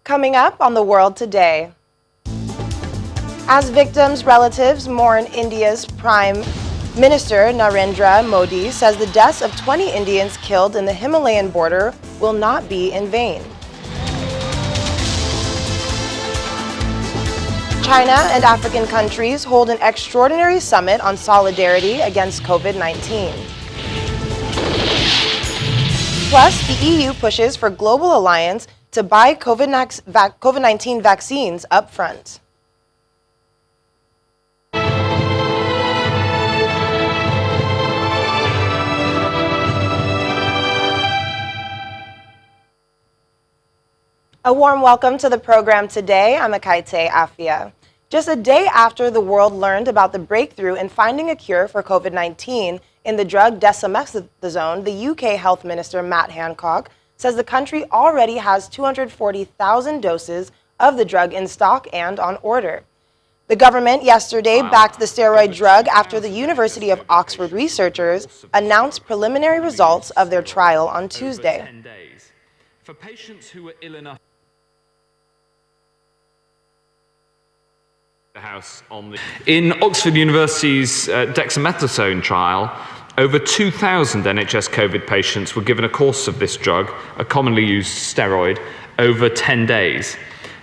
Coming up on The World Today. As victims' relatives mourn, India's Prime Minister Narendra Modi says the deaths of 20 Indians killed in the Himalayan border will not be in vain. China and African countries hold an extraordinary summit on solidarity against COVID-19. Plus, the EU pushes for global alliance to buy COVID-19 vaccines up front. A warm welcome to the program today. I'm Akaite Afia. Just a day after the world learned about the breakthrough in finding a cure for COVID-19 in the drug Dexamethasone, the UK Health Minister Matt Hancock says the country already has 240,000 doses of the drug in stock and on order. The government yesterday backed the steroid drug after the University of Oxford researchers announced preliminary results of their trial on Tuesday. For patients who are ill enough in Oxford University's Dexamethasone trial, over 2,000 NHS COVID patients were given a course of this drug, a commonly used steroid, over 10 days.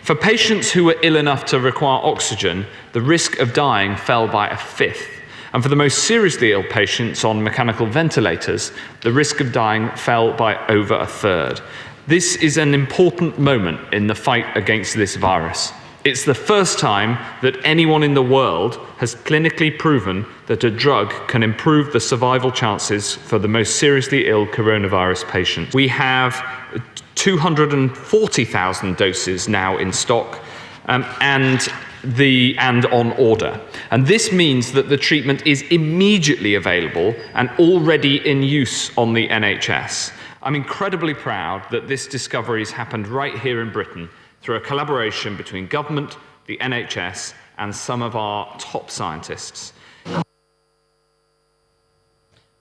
For patients who were ill enough to require oxygen, the risk of dying fell by a fifth. And for the most seriously ill patients on mechanical ventilators, the risk of dying fell by over a third. This is an important moment in the fight against this virus. It's the first time that anyone in the world has clinically proven that a drug can improve the survival chances for the most seriously ill coronavirus patients. We have 240,000 doses now in stock and on order. And this means that the treatment is immediately available and already in use on the NHS. I'm incredibly proud that this discovery has happened right here in Britain through a collaboration between government, the NHS, and some of our top scientists.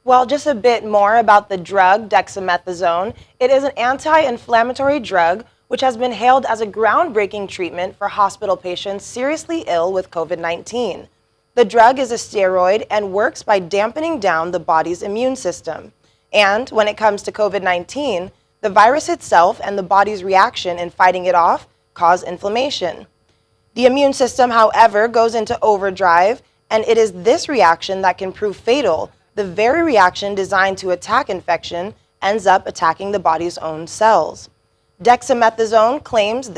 Well, just a bit more about the drug dexamethasone. It is an anti-inflammatory drug which has been hailed as a groundbreaking treatment for hospital patients seriously ill with COVID-19. The drug is a steroid and works by dampening down the body's immune system. And when it comes to COVID-19, the virus itself and the body's reaction in fighting it off cause inflammation. The immune system, however, goes into overdrive, and it is this reaction that can prove fatal. The very reaction designed to attack infection ends up attacking the body's own cells. Dexamethasone calms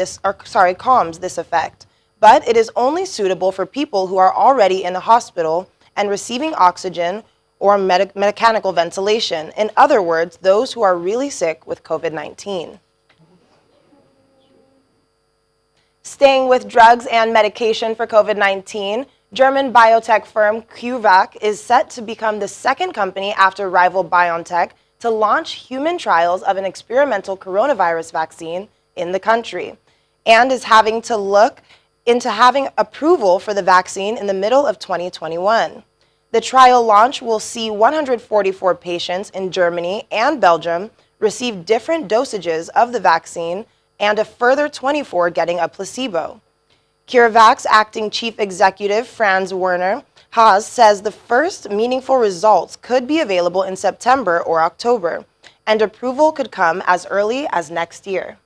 this effect, but it is only suitable for people who are already in the hospital and receiving oxygen or mechanical ventilation. In other words, those who are really sick with COVID-19. Staying with drugs and medication for COVID-19, German biotech firm CureVac is set to become the second company after rival BioNTech to launch human trials of an experimental coronavirus vaccine in the country, and is having to look into having approval for the vaccine in the middle of 2021. The trial launch will see 144 patients in Germany and Belgium receive different dosages of the vaccine and a further 24 getting a placebo. CureVac's acting chief executive, Franz Werner Haas, says the first meaningful results could be available in September or October, and approval could come as early as next year.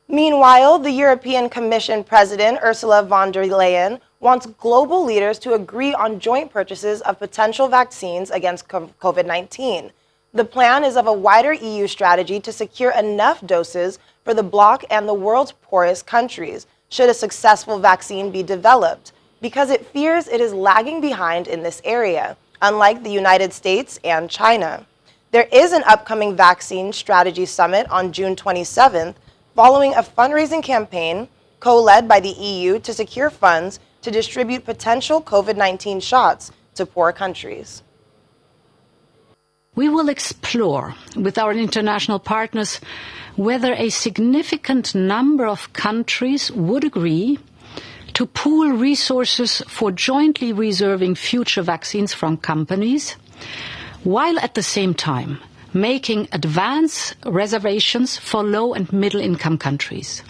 Meanwhile, the European Commission President, Ursula von der Leyen, wants global leaders to agree on joint purchases of potential vaccines against COVID-19. The plan is of a wider EU strategy to secure enough doses for the bloc and the world's poorest countries, should a successful vaccine be developed, because it fears it is lagging behind in this area, unlike the United States and China. There is an upcoming vaccine strategy summit on June 27th, following a fundraising campaign co-led by the EU to secure funds to distribute potential COVID-19 shots to poor countries. We will explore with our international partners whether a significant number of countries would agree to pool resources for jointly reserving future vaccines from companies, while at the same time making advance reservations for low and middle income countries.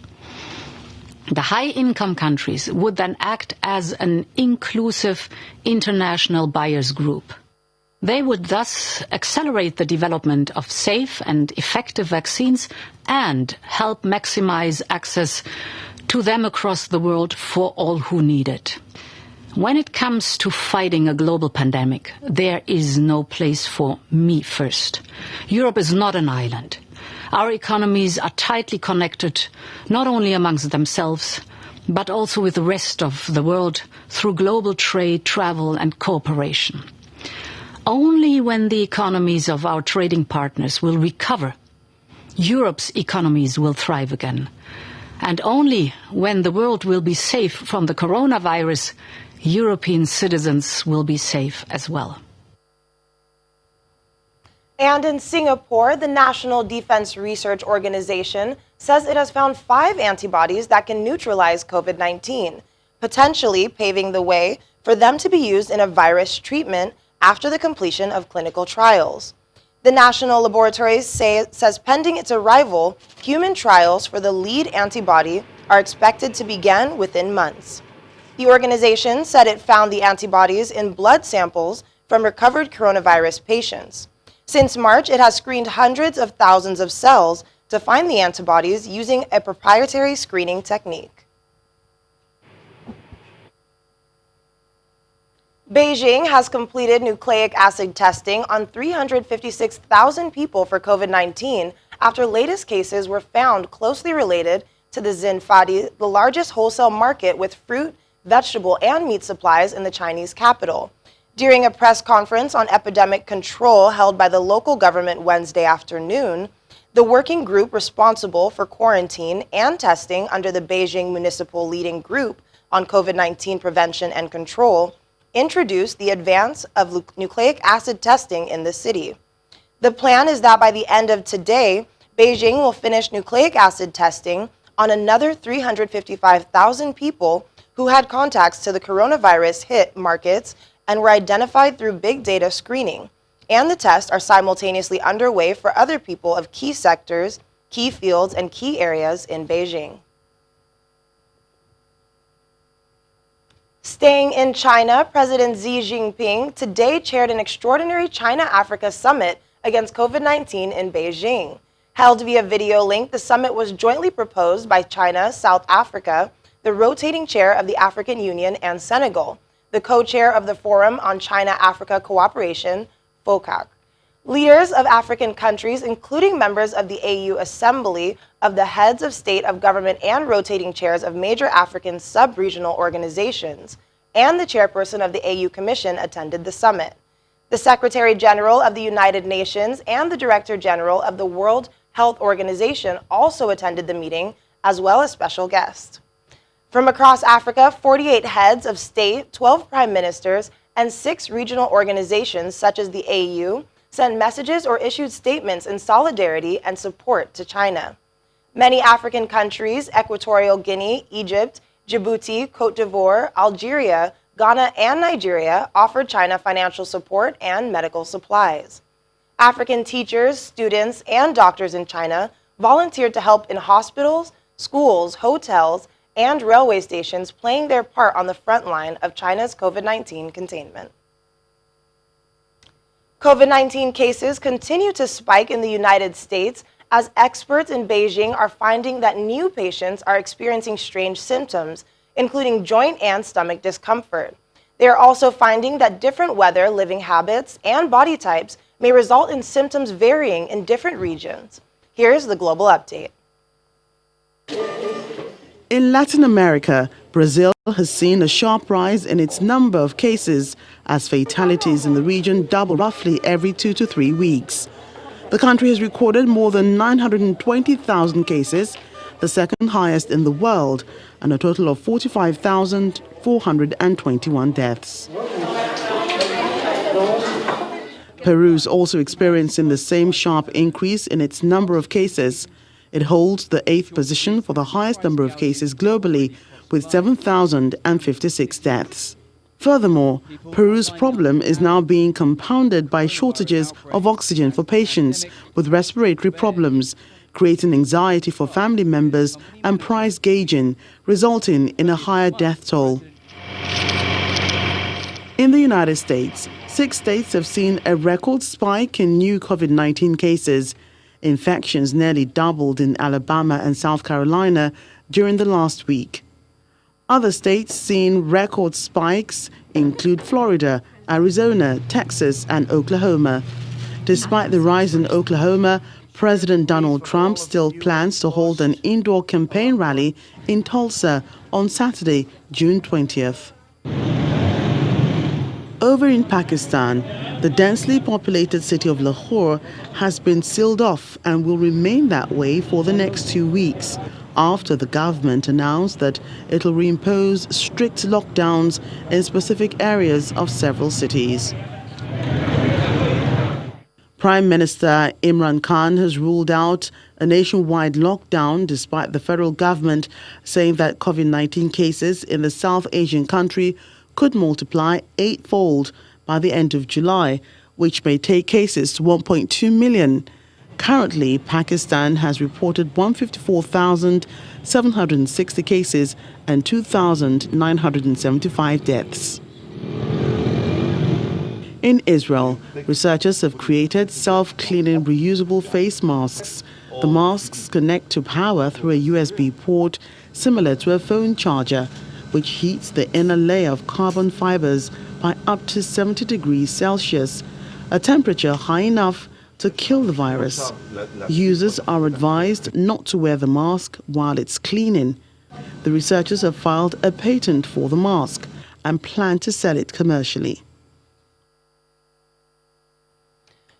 The high-income countries would then act as an inclusive international buyers group. They would thus accelerate the development of safe and effective vaccines and help maximize access to them across the world for all who need it. When it comes to fighting a global pandemic, there is no place for me first. Europe is not an island. Our economies are tightly connected, not only amongst themselves, but also with the rest of the world through global trade, travel, and cooperation. Only when the economies of our trading partners will recover, Europe's economies will thrive again. And only when the world will be safe from the coronavirus, European citizens will be safe as well. And in Singapore, the National Defense Research Organization says it has found 5 antibodies that can neutralize COVID-19, potentially paving the way for them to be used in a virus treatment after the completion of clinical trials. The national laboratory says pending its arrival, human trials for the lead antibody are expected to begin within months. The organization said it found the antibodies in blood samples from recovered coronavirus patients. Since March, it has screened hundreds of thousands of cells to find the antibodies using a proprietary screening technique. Beijing has completed nucleic acid testing on 356,000 people for COVID-19 after latest cases were found closely related to the Xinfadi, the largest wholesale market with fruit, vegetable, and meat supplies in the Chinese capital. During a press conference on epidemic control held by the local government Wednesday afternoon, the working group responsible for quarantine and testing under the Beijing Municipal Leading Group on COVID-19 Prevention and Control introduced the advance of nucleic acid testing in the city. The plan is that by the end of today, Beijing will finish nucleic acid testing on another 355,000 people who had contacts to the coronavirus hit markets and were identified through big data screening. And the tests are simultaneously underway for other people of key sectors, key fields, and key areas in Beijing. Staying in China, President Xi Jinping today chaired an extraordinary China-Africa summit against COVID-19 in Beijing. Held via video link, the summit was jointly proposed by China, South Africa, the rotating chair of the African Union, and Senegal, the co-chair of the Forum on China-Africa Cooperation, FOCAC. Leaders of African countries, including members of the AU Assembly of the Heads of State of Government and rotating chairs of major African sub-regional organizations, and the chairperson of the AU Commission attended the summit. The Secretary General of the United Nations and the Director General of the World Health Organization also attended the meeting, as well as special guests. From across Africa, 48 heads of state, 12 prime ministers, and 6 regional organizations such as the AU sent messages or issued statements in solidarity and support to China. Many African countries, Equatorial Guinea, Egypt, Djibouti, Cote d'Ivoire, Algeria, Ghana, and Nigeria offered China financial support and medical supplies. African teachers, students, and doctors in China volunteered to help in hospitals, schools, hotels, and railway stations, playing their part on the front line of China's COVID-19 containment. COVID-19 cases continue to spike in the United States as experts in Beijing are finding that new patients are experiencing strange symptoms, including joint and stomach discomfort. They are also finding that different weather, living habits, and body types may result in symptoms varying in different regions. Here's the global update. In Latin America, Brazil has seen a sharp rise in its number of cases as fatalities in the region double roughly every 2 to 3 weeks. The country has recorded more than 920,000 cases, the second highest in the world, and a total of 45,421 deaths. Peru is also experiencing the same sharp increase in its number of cases. It holds the 8th position for the highest number of cases globally, with 7,056 deaths. Furthermore, Peru's problem is now being compounded by shortages of oxygen for patients with respiratory problems, creating anxiety for family members and price gouging, resulting in a higher death toll. In the United States, 6 states have seen a record spike in new COVID-19 cases. Infections nearly doubled in Alabama and South Carolina during the last week. Other states seeing record spikes include Florida, Arizona, Texas, and Oklahoma. Despite the rise in Oklahoma, President Donald Trump still plans to hold an indoor campaign rally in Tulsa on Saturday, June 20th. Over in Pakistan, the densely populated city of Lahore has been sealed off and will remain that way for the next 2 weeks, after the government announced that it will reimpose strict lockdowns in specific areas of several cities. Prime Minister Imran Khan has ruled out a nationwide lockdown despite the federal government saying that COVID-19 cases in the South Asian country could multiply 8-fold by the end of July, which may take cases to 1.2 million. Currently, Pakistan has reported 154,760 cases and 2,975 deaths. In Israel, researchers have created self-cleaning reusable face masks. The masks connect to power through a USB port similar to a phone charger, which heats the inner layer of carbon fibers by up to 70 degrees Celsius, a temperature high enough to kill the virus. Users are advised not to wear the mask while it's cleaning. The researchers have filed a patent for the mask and plan to sell it commercially.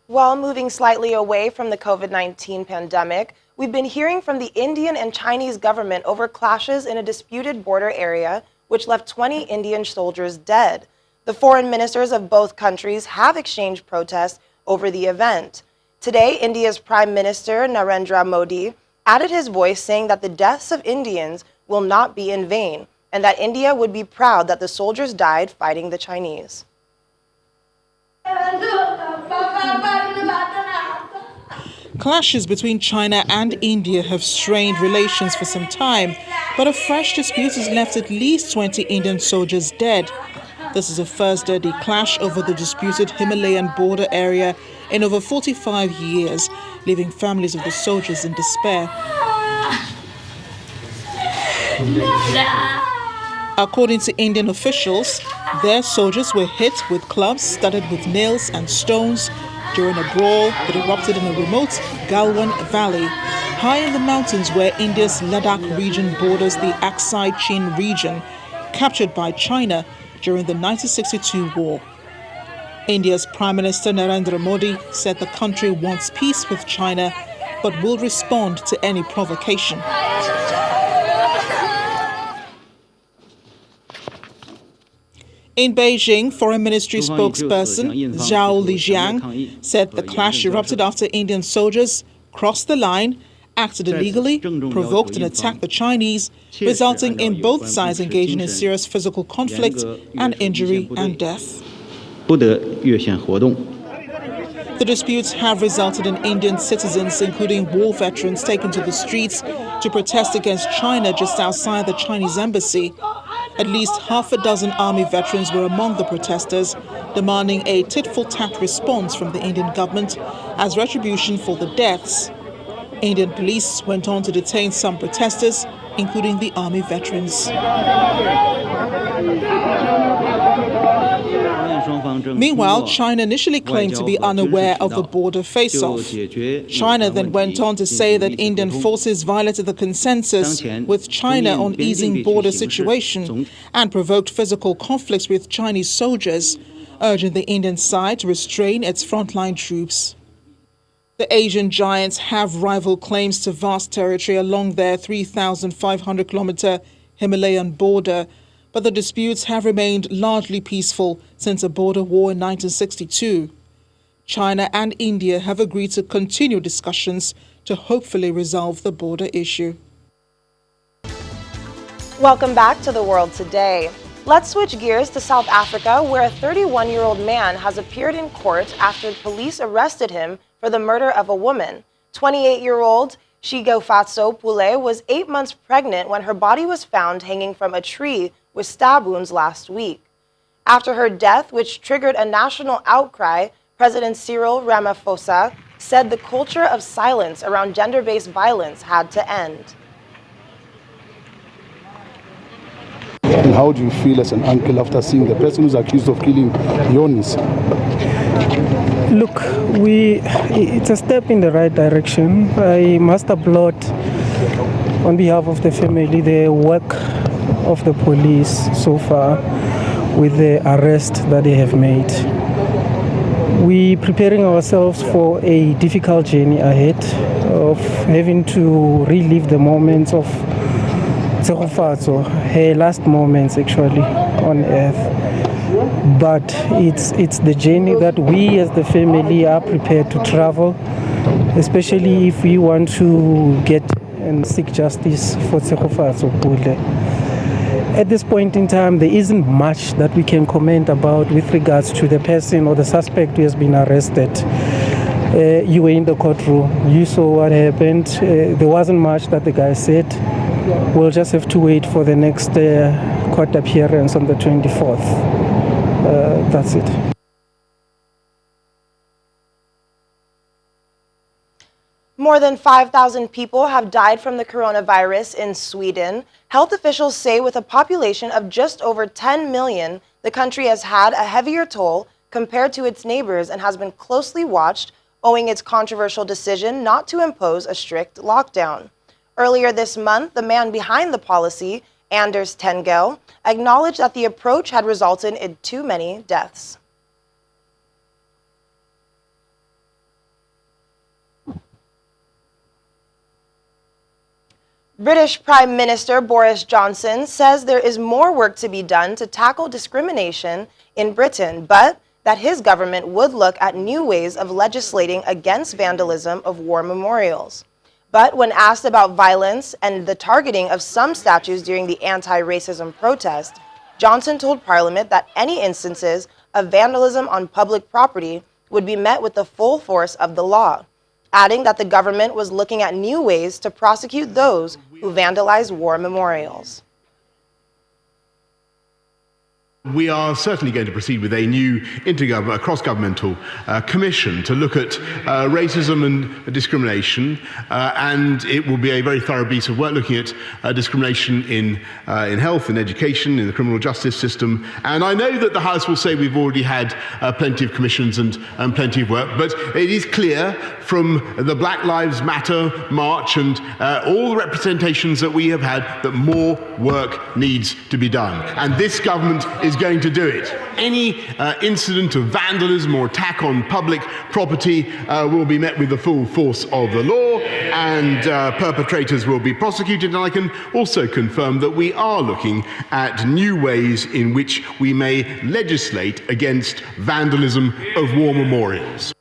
While moving slightly away from the COVID-19 pandemic, we've been hearing from the Indian and Chinese government over clashes in a disputed border area, which left 20 Indian soldiers dead. The foreign ministers of both countries have exchanged protests over the event. Today, India's Prime Minister Narendra Modi added his voice saying that the deaths of Indians will not be in vain and that India would be proud that the soldiers died fighting the Chinese. Clashes between China and India have strained relations for some time, but a fresh dispute has left at least 20 Indian soldiers dead. This is the first deadly clash over the disputed Himalayan border area in over 45 years, leaving families of the soldiers in despair. According to Indian officials, their soldiers were hit with clubs studded with nails and stones during a brawl that erupted in a remote Galwan Valley, high in the mountains where India's Ladakh region borders the Aksai Chin region, captured by China during the 1962 war. India's Prime Minister Narendra Modi said the country wants peace with China, but will respond to any provocation. In Beijing, Foreign Ministry spokesperson Zhao Lijiang said the clash erupted after Indian soldiers crossed the line, acted illegally, provoked and attacked the Chinese, resulting in both sides engaging in serious physical conflict and injury and death. The disputes have resulted in Indian citizens, including war veterans, taken to the streets to protest against China just outside the Chinese embassy. At least half a dozen army veterans were among the protesters, demanding a tit-for-tat response from the Indian government as retribution for the deaths. Indian police went on to detain some protesters, including the army veterans. Meanwhile, China initially claimed to be unaware of the border face-off. China then went on to say that Indian forces violated the consensus with China on easing border situation and provoked physical conflicts with Chinese soldiers, urging the Indian side to restrain its frontline troops. The Asian giants have rival claims to vast territory along their 3,500-kilometer Himalayan border, but the disputes have remained largely peaceful since a border war in 1962. China and India have agreed to continue discussions to hopefully resolve the border issue. Welcome back to The World Today. Let's switch gears to South Africa, where a 31-year-old man has appeared in court after police arrested him for the murder of a woman. 28-year-old Shigofatso Pule was 8 months pregnant when her body was found hanging from a tree with stab wounds last week. After her death, which triggered a national outcry, President Cyril Ramaphosa said the culture of silence around gender-based violence had to end. And how do you feel as an uncle after seeing the person who's accused of killing your niece? Look, it's a step in the right direction. I must applaud on behalf of the family the work of the police so far with the arrest that they have made. We're preparing ourselves for a difficult journey ahead of having to relive the moments of Tsegofatso, her last moments actually on earth. But it's the journey that we as the family are prepared to travel, especially if we want to get and seek justice for Tsegofatso Pule. At this point in time, there isn't much that we can comment about with regards to the person or the suspect who has been arrested. You were in the courtroom. You saw what happened. There wasn't much that the guy said. We'll just have to wait for the next court appearance on the 24th. That's it. More than 5,000 people have died from the coronavirus in Sweden. Health officials say with a population of just over 10 million, the country has had a heavier toll compared to its neighbors and has been closely watched owing its controversial decision not to impose a strict lockdown. Earlier this month, the man behind the policy, Anders Tegnell, acknowledged that the approach had resulted in too many deaths. British Prime Minister Boris Johnson says there is more work to be done to tackle discrimination in Britain, but that his government would look at new ways of legislating against vandalism of war memorials. But when asked about violence and the targeting of some statues during the anti-racism protest, Johnson told Parliament that any instances of vandalism on public property would be met with the full force of the law, adding that the government was looking at new ways to prosecute those who vandalize war memorials. We are certainly going to proceed with a new cross-governmental commission to look at racism and discrimination, and it will be a very thorough piece of work looking at discrimination in health, in education, in the criminal justice system. And I know that the House will say we've already had plenty of commissions and plenty of work, but it is clear from the Black Lives Matter march and all the representations that we have had that more work needs to be done. And this government is going to do it. Any incident of vandalism or attack on public property will be met with the full force of the law, and perpetrators will be prosecuted. And I can also confirm that we are looking at new ways in which we may legislate against vandalism of war memorials.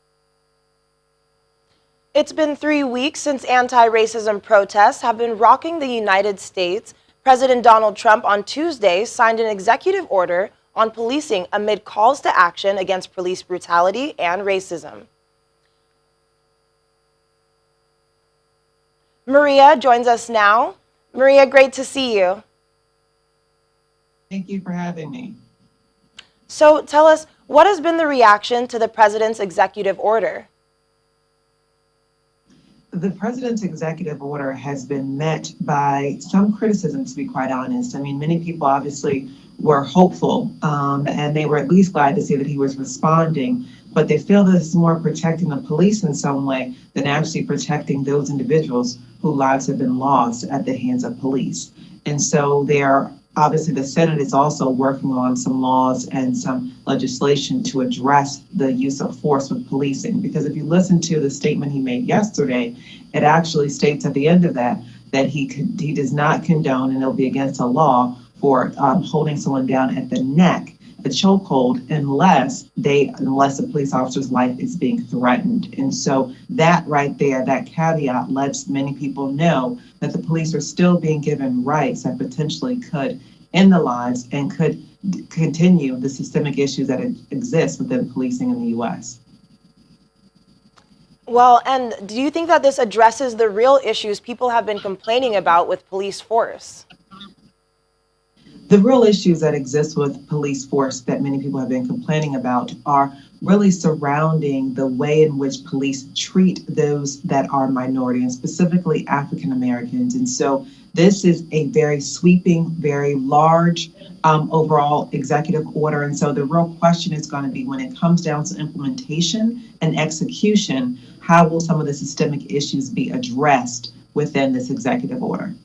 It's been 3 weeks since anti-racism protests have been rocking the United States. President Donald Trump on Tuesday signed an executive order on policing amid calls to action against police brutality and racism. Maria joins us now. Maria, great to see you. Thank you for having me. So tell us, what has been the reaction to the president's executive order? The president's executive order has been met by some criticism, to be quite honest. I mean, many people obviously were hopeful, and they were at least glad to see that he was responding, but they feel that it's more protecting the police in some way than actually protecting those individuals whose lives have been lost at the hands of police. And so obviously the Senate is also working on some laws and some legislation to address the use of force with policing. Because if you listen to the statement he made yesterday, it actually states at the end of that he does not condone, and it'll be against the law for holding someone down at the neck, the chokehold, unless the police officer's life is being threatened. And so that right there, that caveat lets many people know that the police are still being given rights that potentially could end the lives and could continue the systemic issues that exist within policing in the U.S. Well, and do you think that this addresses the real issues people have been complaining about with police force? The real issues that exist with police force that many people have been complaining about are really surrounding the way in which police treat those that are minority, and specifically African Americans. And so this is a very sweeping, very large overall executive order. And so the real question is going to be, when it comes down to implementation and execution, how will some of the systemic issues be addressed within this executive order?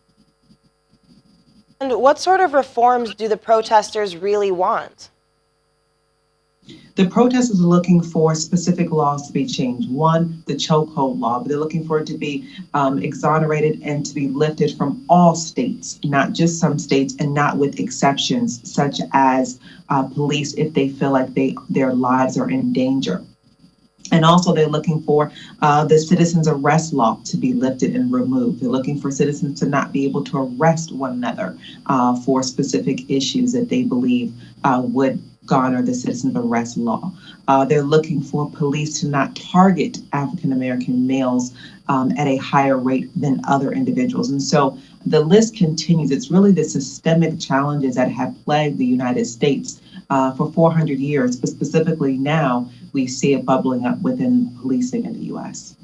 And what sort of reforms do the protesters really want? The protesters are looking for specific laws to be changed. One, the chokehold law, but they're looking for it to be exonerated and to be lifted from all states, not just some states, and not with exceptions, such as police if they feel like their lives are in danger. And also they're looking for the citizens arrest law to be lifted and removed. They're looking for citizens to not be able to arrest one another for specific issues that they believe would garner the citizens arrest law. They're looking for police to not target African American males at a higher rate than other individuals. And so the list continues. It's really the systemic challenges that have plagued the United States for 400 years, but specifically now we see it bubbling up within policing in the U.S.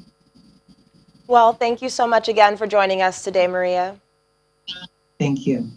Well, thank you so much again for joining us today, Maria. Thank you.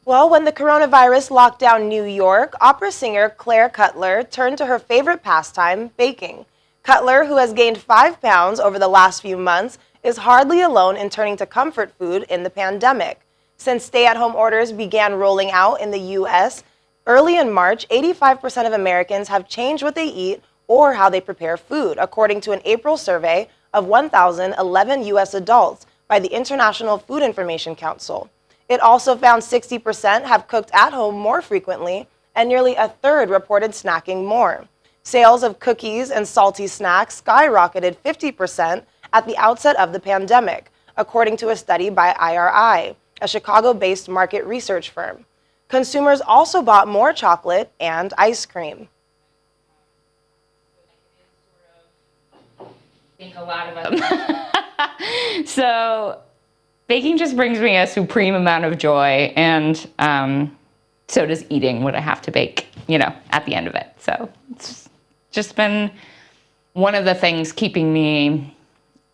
Well, when the coronavirus locked down New York, opera singer Claire Cutler turned to her favorite pastime, baking. Cutler, who has gained 5 pounds over the last few months, is hardly alone in turning to comfort food in the pandemic. Since stay-at-home orders began rolling out in the U.S., early in March, 85% of Americans have changed what they eat or how they prepare food, according to an April survey of 1,011 U.S. adults by the International Food Information Council. It also found 60% have cooked at home more frequently, and nearly a third reported snacking more. Sales of cookies and salty snacks skyrocketed 50% at the outset of the pandemic, according to a study by IRI, a Chicago-based market research firm. Consumers also bought more chocolate and ice cream. I think a lot of us. So baking just brings me a supreme amount of joy, and so does eating what I have to bake, at the end of it. So it's just been one of the things keeping me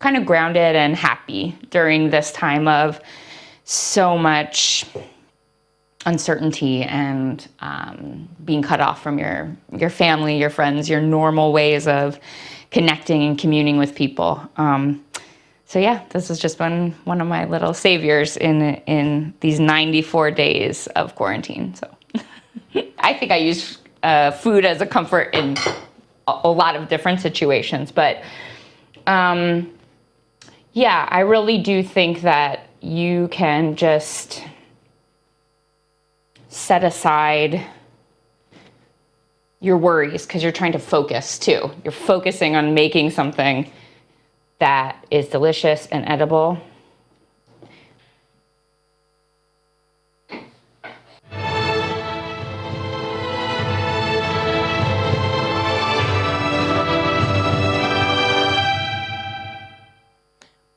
kind of grounded and happy during this time of so much uncertainty and being cut off from your family, your friends, your normal ways of connecting and communing with people. So yeah, this has just been one of my little saviors in these 94 days of quarantine. So I think I use food as a comfort in a lot of different situations. But yeah, I really do think that you can just set aside your worries because you're trying to focus too. You're focusing on making something that is delicious and edible.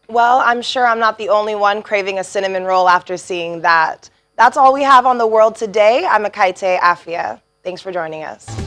Well, I'm sure I'm not the only one craving a cinnamon roll after seeing that. That's all we have on The World Today. I'm Akaite Afia. Thanks for joining us.